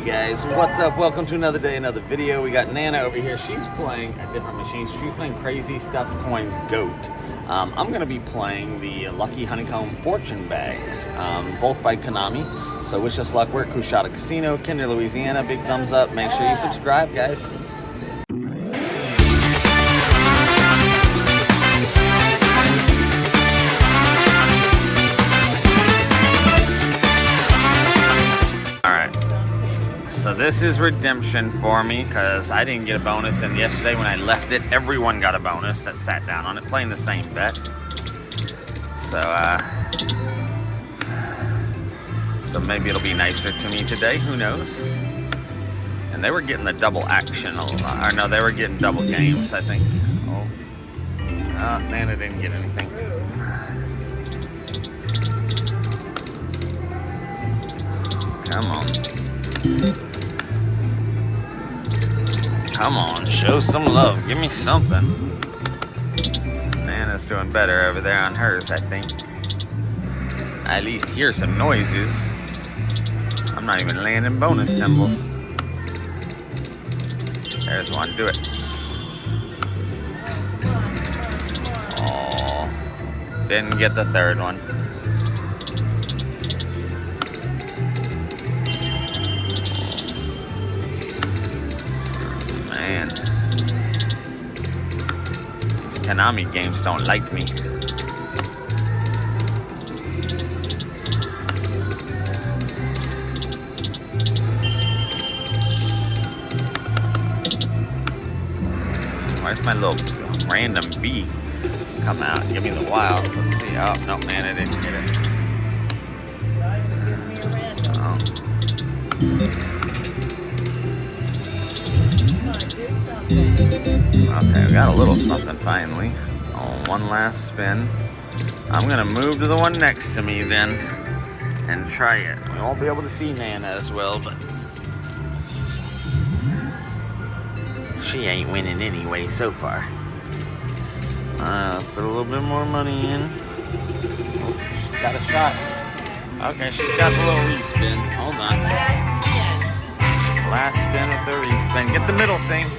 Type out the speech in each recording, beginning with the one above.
guys, what's up? Welcome to another day, another video. We got Nana over here. She's playing a different machine. She's playing Crazy Stuffed Coins Goat. I'm going to be playing the Lucky Honeycomb Fortune Bags, both by Konami. So wish us luck. We're at Coushatta Casino, Kinder, Louisiana. Big thumbs up. Make sure you subscribe, guys. So this is redemption for me because I didn't get a bonus, and yesterday when I left it, everyone got a bonus that sat down on it playing the same bet. So maybe it'll be nicer to me today, who knows. And they were getting the double action, or no, they were getting double games, I think. Oh, Nana didn't get anything. Come on. Come on, show some love. Give me something. Nana's doing better over there on hers, I think. I at least hear some noises. I'm not even landing bonus symbols. There's one. Do it. Oh, didn't get the third one. Man, these Konami games don't like me. Where's my little random bee come out? Give me the wilds. Let's see. Oh, no, man, I didn't get it. Oh. Okay, we got a little something finally. Oh, one last spin. I'm gonna move to the one next to me then and try it. We won't be able to see Nana as well, but she ain't winning anyway so far. Let's put a little bit more money in. Oh, she's got a shot. Okay, she's got the little respin. Hold on. Last spin with the respin. Get the middle thing.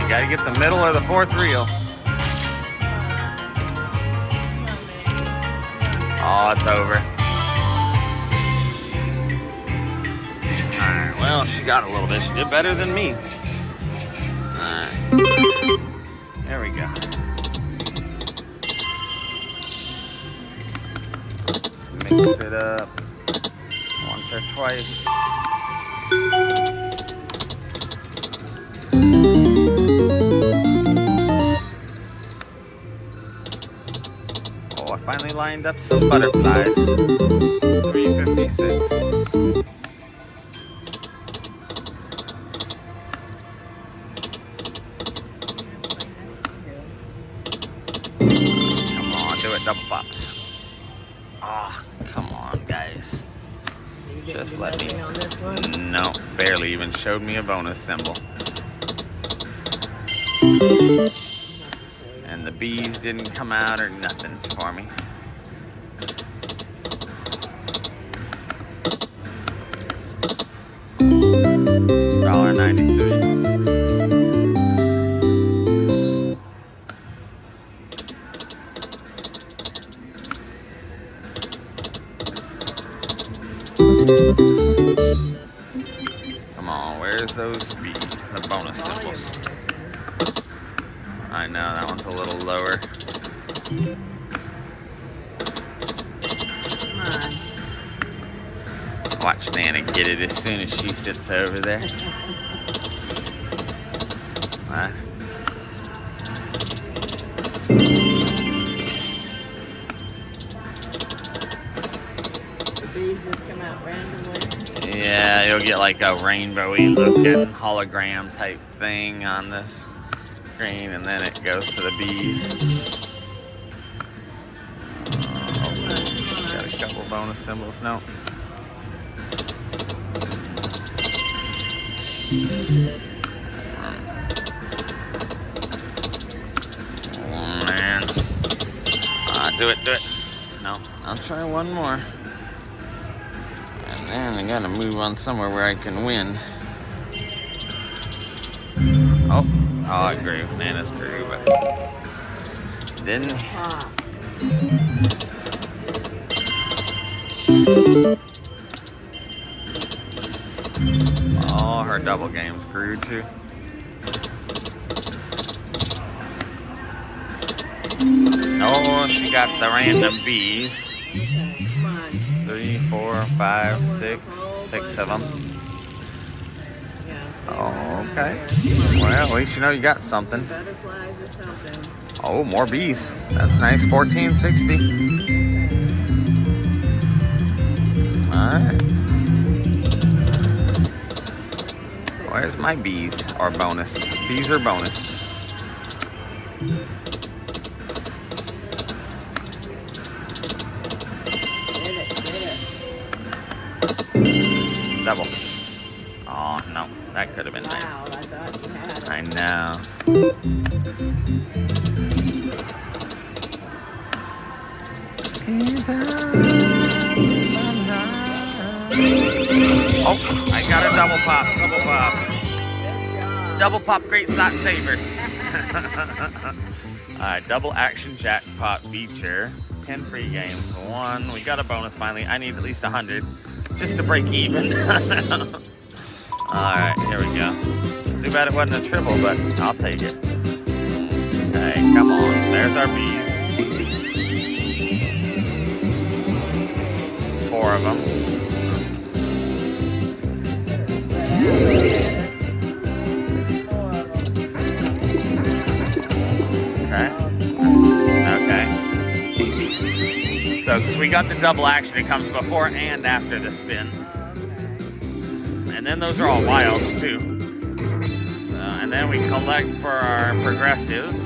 You gotta get the middle or the fourth reel. Oh, it's over. Alright, well, she got a little bit. She did better than me. Alright. There we go. Let's mix it up once or twice. Oh, I finally lined up some butterflies. 356. Come on, do it, double pop. Ah, oh, come on, guys. Just let me. No, barely even showed me a bonus symbol. And the bees didn't come out or nothing for me. $1.93. Come on, where's those bees? The bonus symbols. I know, that one's a little lower. Come on. Watch Nana get it as soon as she sits over there. Right. The bees just come out randomly. Yeah, you'll get like a rainbowy looking hologram type thing on this screen, and then it goes to the bees. Got a couple bonus symbols. No. Do it. No, I'll try one more. And then I gotta move on somewhere where I can win. Oh, I agree. Nana's grew, but didn't. Oh, her double game's grew too. Oh, she got the random bees. 3, 4, 5, 6 of them. Oh, okay. Well, at least you know you got something. Butterflies or something. Oh, more bees. That's nice. 1460. Alright. Where's my bees or bonus? Bees or bonus? Double. Oh, no. That could have been nice. Wow, I thought you had it. I know. Oh, I got a double pop. Double pop. Double pop great slot saver. Alright, double action jackpot feature. 10 free games. 1. We got a bonus finally. I need at least 100 just to break even. Alright, here we go. Too bad it wasn't a triple, but I'll take it. Okay, come on. There's our bees. 4 of them. Okay. So we got the double action. It comes before and after the spin. And then those are all wilds too. So, and then we collect for our progressives.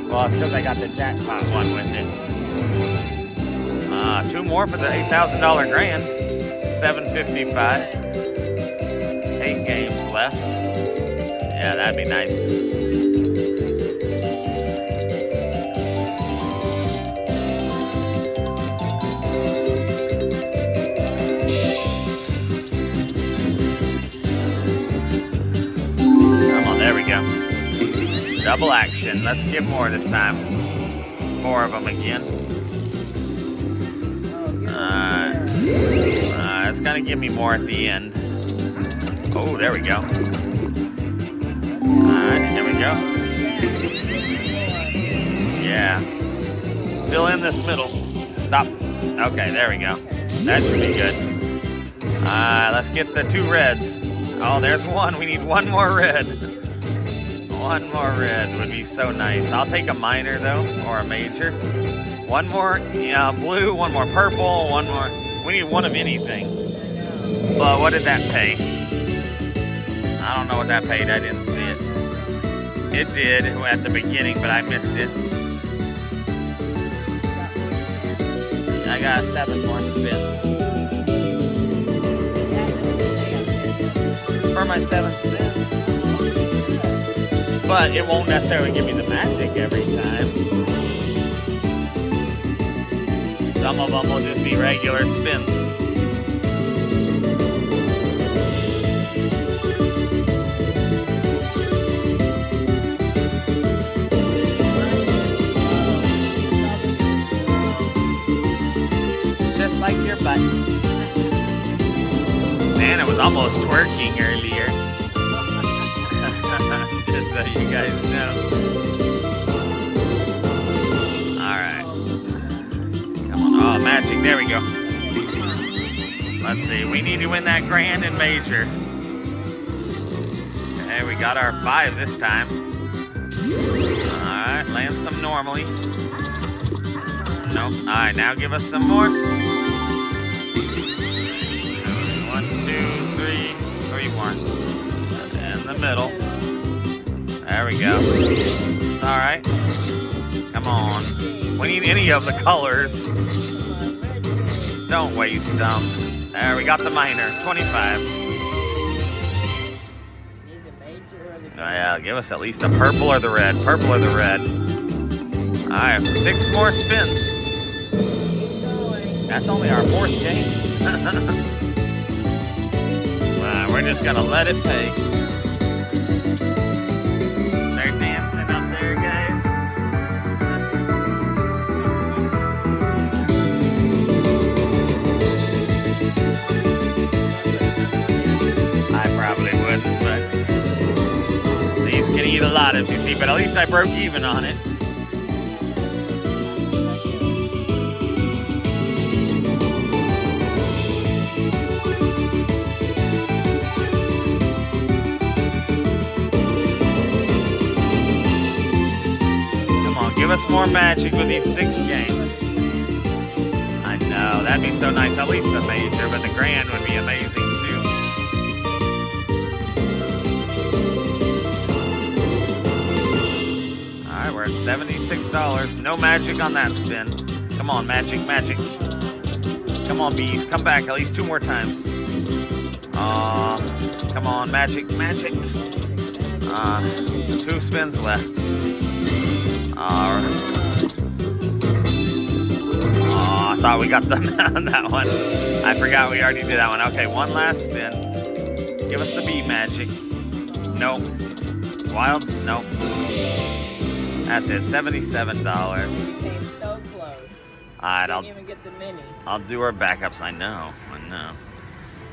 Well, it's because I got the jackpot one with it. 2 more for the $8,000 grand. 755. 8 games left. Yeah, that'd be nice. Double action. Let's get more this time. 4 of them again. It's gonna give me more at the end. Oh, there we go. Alright, there we go. Yeah. Fill in this middle. Stop. Okay, there we go. That should be good. Let's get the 2 reds. Oh, there's 1. We need 1 more red. 1 more red would be so nice. I'll take a minor though, or a major. 1 more blue, 1 more purple, 1 more. We need 1 of anything. But what did that pay? I don't know what that paid. I didn't see it. It did at the beginning, but I missed it. I got 7 more spins. For my 7 spins. But it won't necessarily give me the magic every time. Some of them will just be regular spins. Just like your butt. Man, it was almost twerking earlier. Just so you guys know. Alright. Come on. Oh, magic. There we go. Let's see. We need to win that grand and major. Okay, we got our 5 this time. Alright, land some normally. Nope. Alright, now give us some more. 1, 2, 3. 3 more. In the middle. There we go. It's alright. Come on. We need any of the colors. Don't waste them. There, we got the minor. 25. Need the major or the Oh, yeah, give us at least the purple or the red. Purple or the red. Alright, 6 more spins. Keep going. That's only our 4th game. We're just gonna let it pay. They're dancing up there, guys. I probably wouldn't, but these can eat a lot, as you see, but at least I broke even on it. Give us more magic with these 6 games. I know, that'd be so nice. At least the major, but the grand would be amazing too. Alright, we're at $76. No magic on that spin. Come on, magic, magic. Come on, bees, come back at least 2 more times. Come on, magic, magic. 2 spins left. I thought we got them on that one. I forgot we already did that one. Okay, one last spin. Give us the bee magic. Nope. Wilds? Nope. That's it. $77. You came so close. Alright, Didn't even get the mini. I'll do our backups. I know.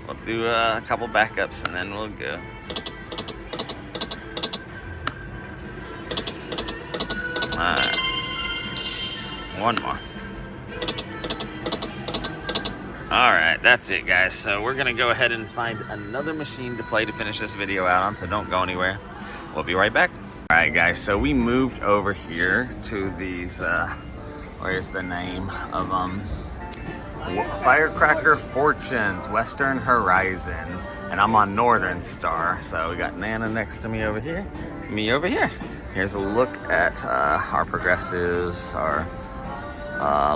We'll do a couple backups and then we'll go. Alright. One more. Alright, that's it, guys. So we're going to go ahead and find another machine to play to finish this video out on, so don't go anywhere. We'll be right back. Alright, guys, so we moved over here to these, where's the name of them? Firecracker Fortunes, Western Horizon. And I'm on Northern Star, so we got Nana next to me over here, me over here. Here's a look at our progressives, our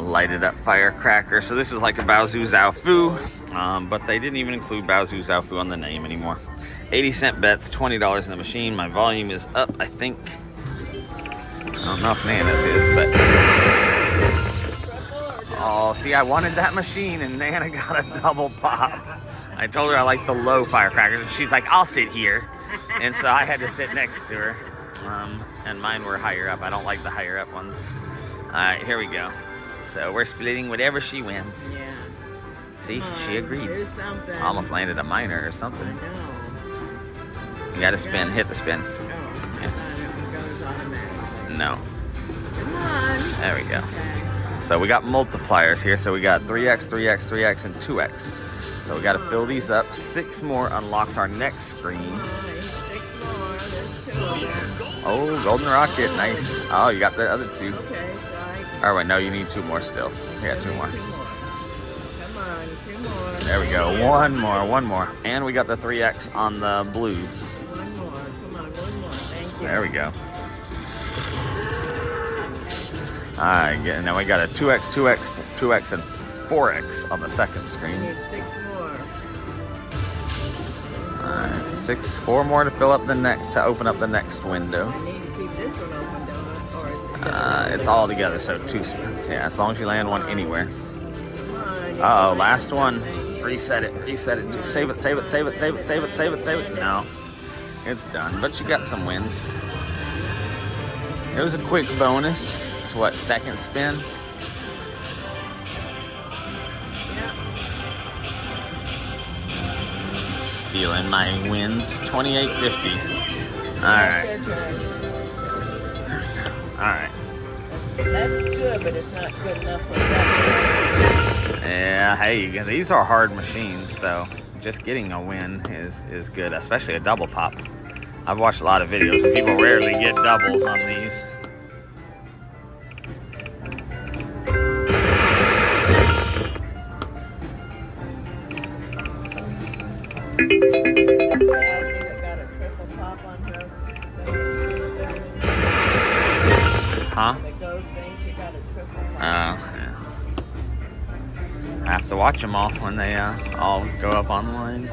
lighted up firecracker. So this is like a Baozu Zhaofu, but they didn't even include Baozu Zhaofu on the name anymore. 80-cent bets, $20 in the machine. My volume is up, I think. I don't know if Nana's is, but... Oh, see, I wanted that machine and Nana got a double pop. I told her I like the low firecrackers. She's like, I'll sit here. And so I had to sit next to her. And mine were higher up. I don't like the higher up ones. Alright, here we go. So we're splitting whatever she wins. Yeah. See, she agreed. Do something. Almost landed a minor or something. I know. You gotta spin, hit the spin. Oh, it goes automatically. No. Come on. There we go. Okay. So we got multipliers here. So we got 3x, 3x, 3x, and 2x. So we gotta fill these up. 6 more unlocks our next screen. Come on, 6 more. There's 2 of them. Oh, golden rocket, nice. Oh, you got the other 2. Okay, so Oh wait, no, you need 2 more still. You got 2 more. 2 more. Come on, 2 more. There we go. One more. And we got the 3x on the blues. 1 more. Come on, 1 more. Thank you. There we go. Alright, and now we got a 2x, 2x, 2x, and 4x on the second I screen. need 6 more. Alright, 4 more to fill up the to open up the next window. I need to keep this one open, don't I? Or is it It's all together, so 2 spins. Yeah, as long as you land one anywhere. Come on, Uh-oh, last one. Reset it. Save it. No, it's done. But you got some wins. It was a quick bonus. It's what, second spin? Stealing my wins. 28.50. Alright. Alright. That's good, but it's not good enough for that. Yeah, hey, these are hard machines, so just getting a win is good, especially a double pop. I've watched a lot of videos and people rarely get doubles on these. Huh? Yeah. I have to watch them all when they all go up online.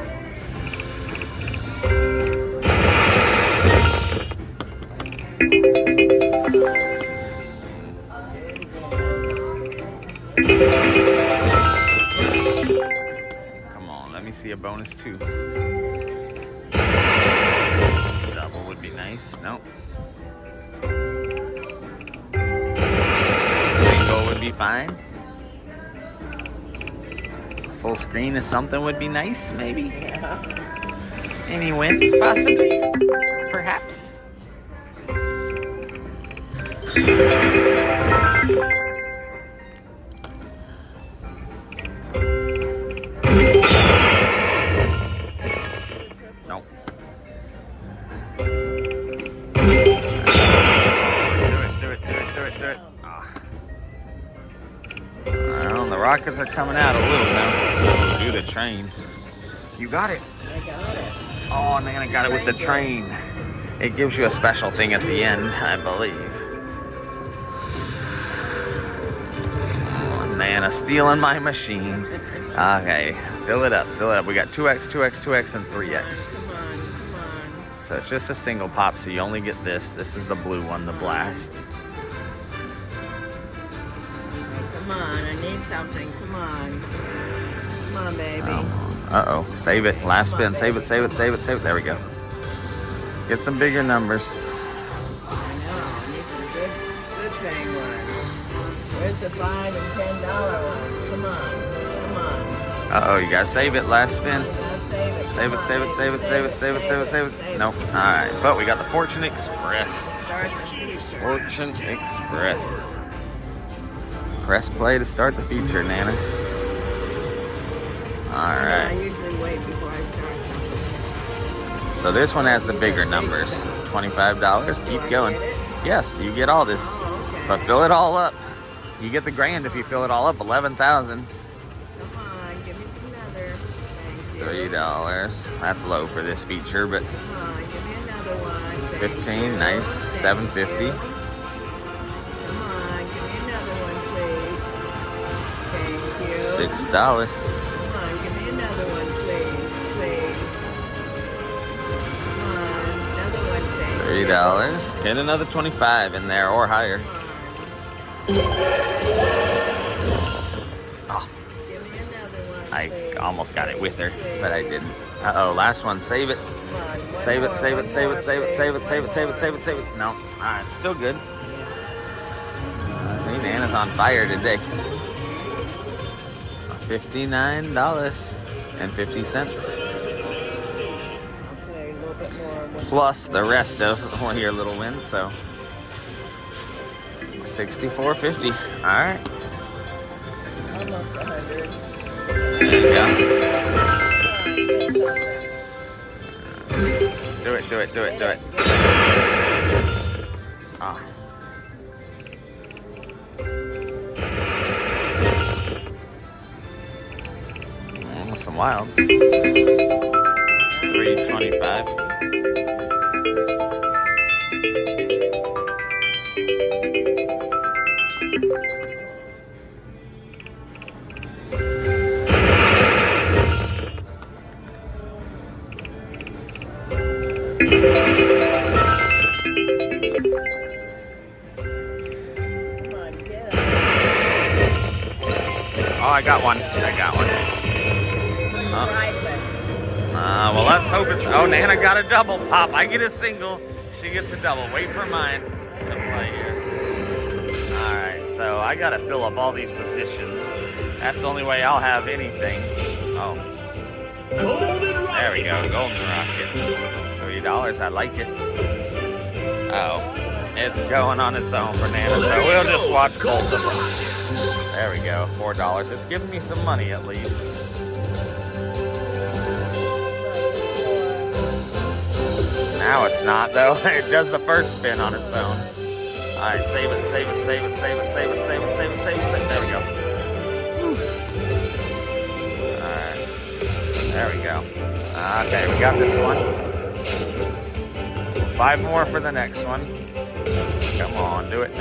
Come on, let me see a bonus 2. Double would be nice. Nope. Single would be fine. Full screen of something would be nice, maybe. Yeah. Any wins, possibly? Perhaps. Nope. Do it. Ah. Well, the rockets are coming out a little now. Do the train. You got it. I got it. Oh, man, I got it with the train. It gives you a special thing at the end, I believe. Oh, Nana stealing my machine. Okay, fill it up. We got 2x, 2x, 2x, and 3x. Come on. So it's just a single pop, so you only get this. This is the blue one, the blast. Come on, I need something. Come on, baby. Uh-oh, save it. Last spin. Save it. There we go. Get some bigger numbers. I know. I need some good paying ones. Where's the $5 and $10 ones? Come on. Uh-oh, you gotta save it. Last spin. Save it. Nope. All right, but we got the Fortune Express. Start the future. Fortune Express. Press play to start the feature, Nana. All I right. usually wait before I start something. So this one has the bigger numbers. $25. Keep going. Yes, you get all this, Oh, okay. but fill it all up. You get the grand if you fill it all up. 11,000. Come on, give me another. Thank you. $3. That's low for this feature, but Come on, give me another one. Thank 15. you. Nice. Thank $7.50. you. Come on, give me another one, please. Thank you. $6. Come on, give me another one, please. Come on, another one, thank you. $3. Get another 25 in there or higher. Come on. Oh, Give me another one, I please. almost got it with her, but I didn't. Uh-oh, last one. Save it. Come on, one Save more, it, save one it, save more, it, save it, please, save it, save it, one save more. it, save it, save it. No. All right, still good. See, Nana's on fire today. $59.50. Okay, a little bit more. Plus the rest of one of your little wins, so $64.50. All right. Almost 100. There you go. Do it. Ah. Some wilds. 325. Oh, I got one. Well, let's hope it's... Oh, Nana got a double pop. I get a single. She gets a double. Wait for mine to play here. All right, so I got to fill up all these positions. That's the only way I'll have anything. Oh. There we go. Golden Rocket. $3. I like it. Oh. It's going on its own for Nana, so we'll just watch both of them. There we go. $4. It's giving me some money at least. Now it's not though. It does the first spin on its own. All right, save it. There we go. All right, there we go. Okay, we got this one. 5 more for the next one. Come on, do it.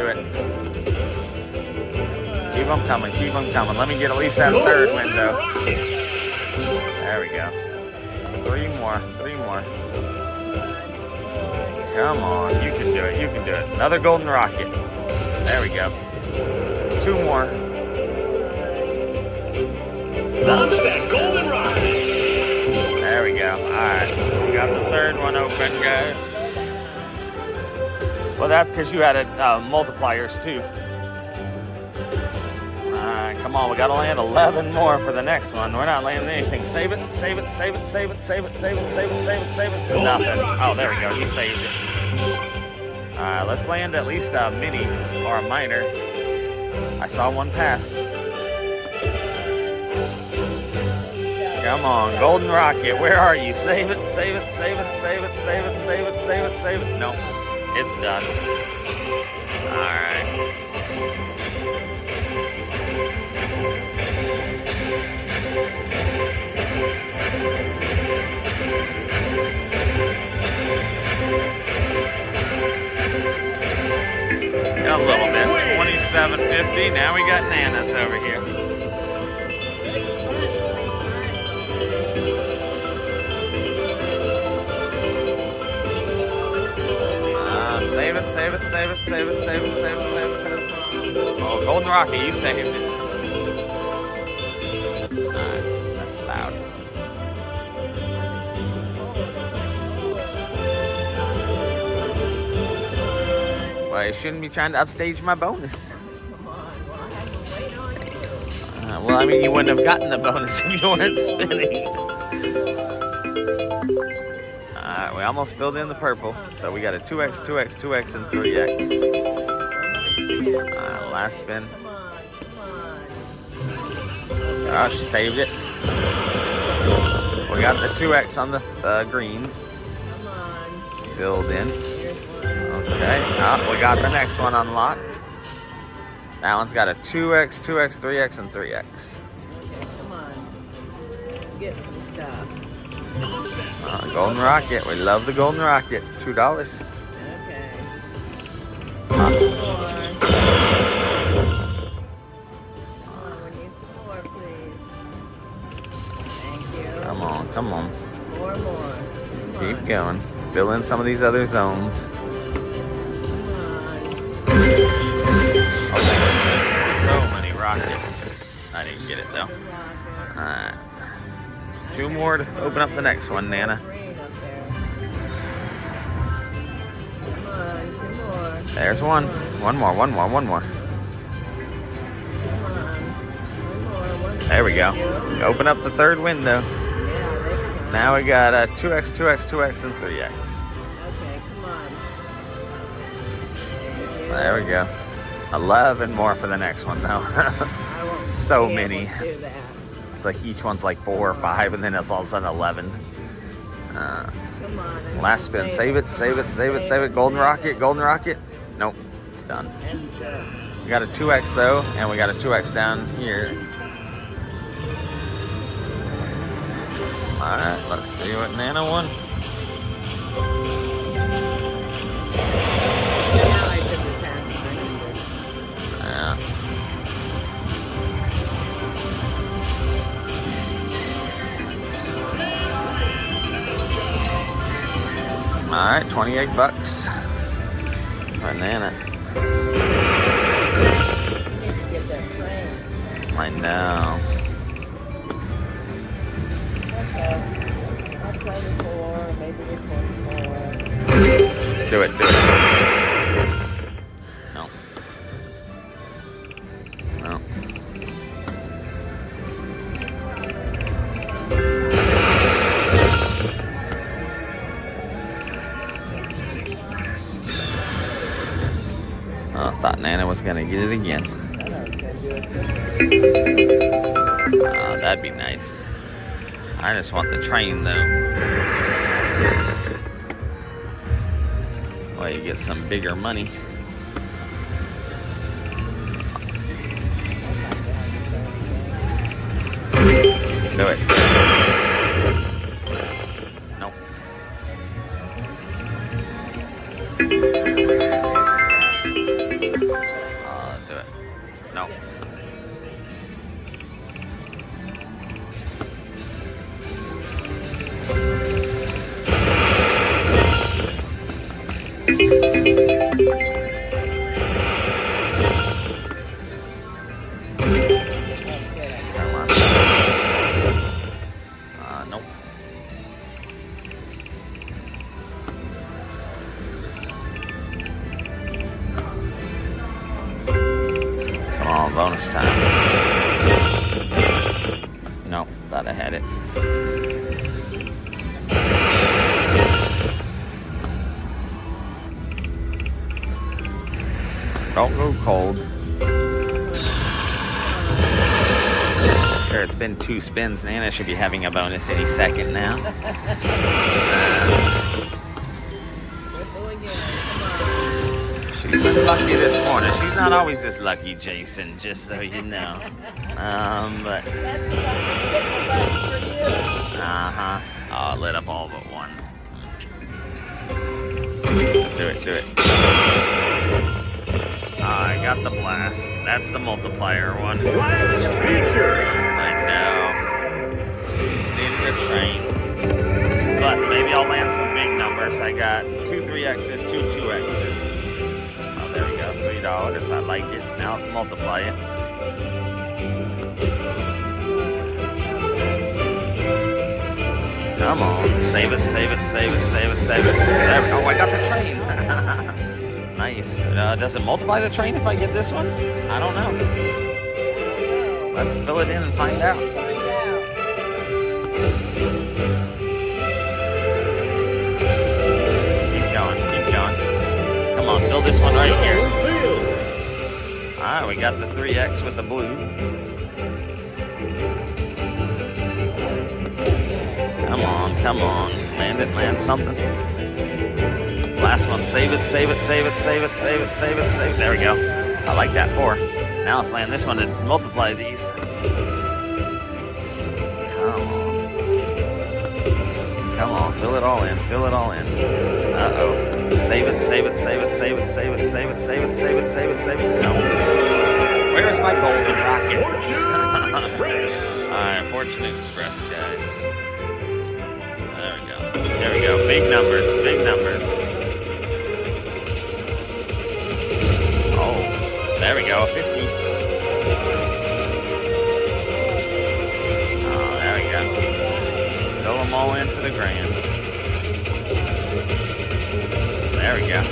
Keep them coming. Let me get at least that third window. There we go. 3 more. Come on, you can do it. Another golden rocket. There we go. 2 more. Launch that golden rocket. There we go. Alright. We got the third one open, guys. Well, that's because you added multipliers, too. Alright, come on. We got to land 11 more for the next one. We're not landing anything. Save it, save it, save it, save it, save it, save it, save it, save it, save it. So nothing. Oh, there we go. You saved it. Alright, let's land at least a mini or a minor. I saw one pass. Come on, golden rocket, where are you? Save it, save it, save it, save it, save it, save it, save it, save it. No, it's done. Alright. A little bit. 27.50. Now we got Nana's over here. Save it, save it, save it, save it, save it, save it, save it, save it, save it. Oh, golden rocket, you saved it. Alright, that's loud. Well, you shouldn't be trying to upstage my bonus. Well, I mean, you wouldn't have gotten the bonus if you weren't spinning. Alright, we almost filled in the purple. So we got a 2x, 2x, 2x, and 3x. Last spin. Oh, she saved it. We got the 2x on the green. Filled in. Okay, we got the next one unlocked. That one's got a 2x, 2x, 3x, and 3x. Okay, come on. Get some stuff. Golden rocket. We love the golden rocket. $2. Okay. More. Come on, we need some more, please. Thank you. Come on, come on. More. Keep going. Fill in some of these other zones. So many rockets. I didn't get it though. Alright. 2 more to open up the next one, Nana. There's one. One more. There we go. Open up the third window. Now we got a 2x, 2x, 2x, and 3x. Okay, come on. There we go. 11 more for the next one, though. So many. It's like each one's like 4 or 5, and then it's all of a sudden 11. Last spin. Save it, save it, save it, save it. Golden rocket, golden rocket. Nope, it's done. We got a 2x, though, and we got a 2x down here. Alright, let's see what Nana won. Yeah. Alright, 28 bucks. Banana. I know. Do it, do it. No. No. Oh, I thought Nana was gonna get it again. Oh, that'd be nice. I just want the train though. Well, you get some bigger money. Do it. Nope. Do it. Nope. Come on. on, bonus time. No, thought I had it. Don't go cold. Sure, it's been 2 spins. Nana should be having a bonus any second now. She's been lucky this morning. She's not always this lucky, Jason, just so you know. But... Uh-huh. Oh, it lit up all but one. Do it. I got the blast. That's the multiplier one. Blast feature. I know. Needed a train. But maybe I'll land some big numbers. I got 2 3X's, 2 2X's. Oh, there we go. $3. I like it. Now let's multiply it. Come on. Save it. There we go. Oh, I got the train. Nice. Does it multiply the train if I get this one? I don't know. Let's fill it in and find out. Keep going. Come on, fill this one right here. Alright, we got the 3X with the blue. Come on. Land something. Last one, save it. There we go. I like that 4. Now let's land this one and multiply these. Come on, fill it all in. Uh-oh. Save it. No. Where's my golden rocket? Fortune Express. Alright, Fortune Express, guys. There we go. Big numbers. There we go, 50. Oh, there we go. Fill them all in for the grand. There we go.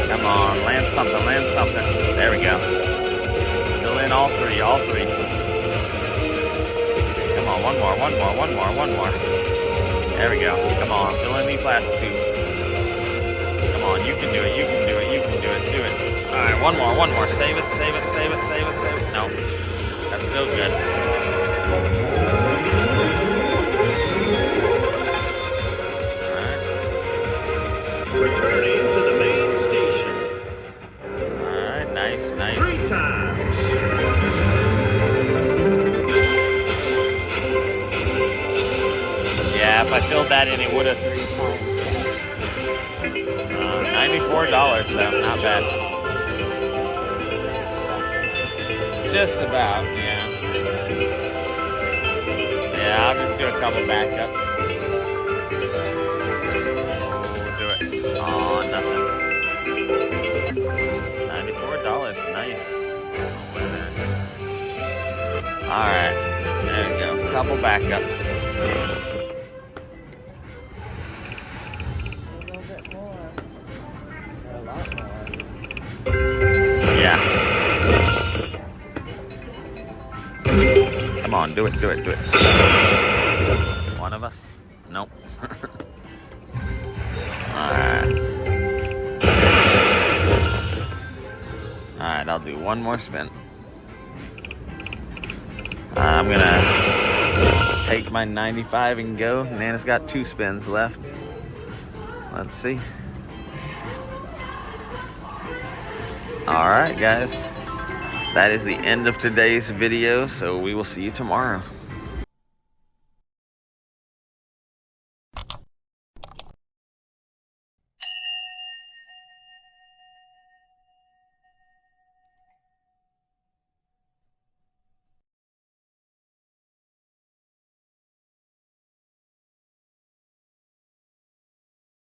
Come on, land something. There we go. Fill in all three. Come on, one more. There we go. Come on, fill in these last 2. Come on, you can do it. Do it. All right, one more. Save it. No, that's still good. All right. Returning to the main station. All right, nice. 3 times. Yeah, if I filled that in, it would have 3 times. $94 though, not bad. Just about, yeah. Yeah, I'll just do a couple backups. Do it. Oh, nothing. $94, nice. Alright, there we go. Couple backups. Yeah. Come on, do it. One of us? Nope. Alright, I'll do one more spin. I'm gonna take my 95 and go. Nana's got 2 spins left. Let's see. Alright guys, that is the end of today's video, so we will see you tomorrow.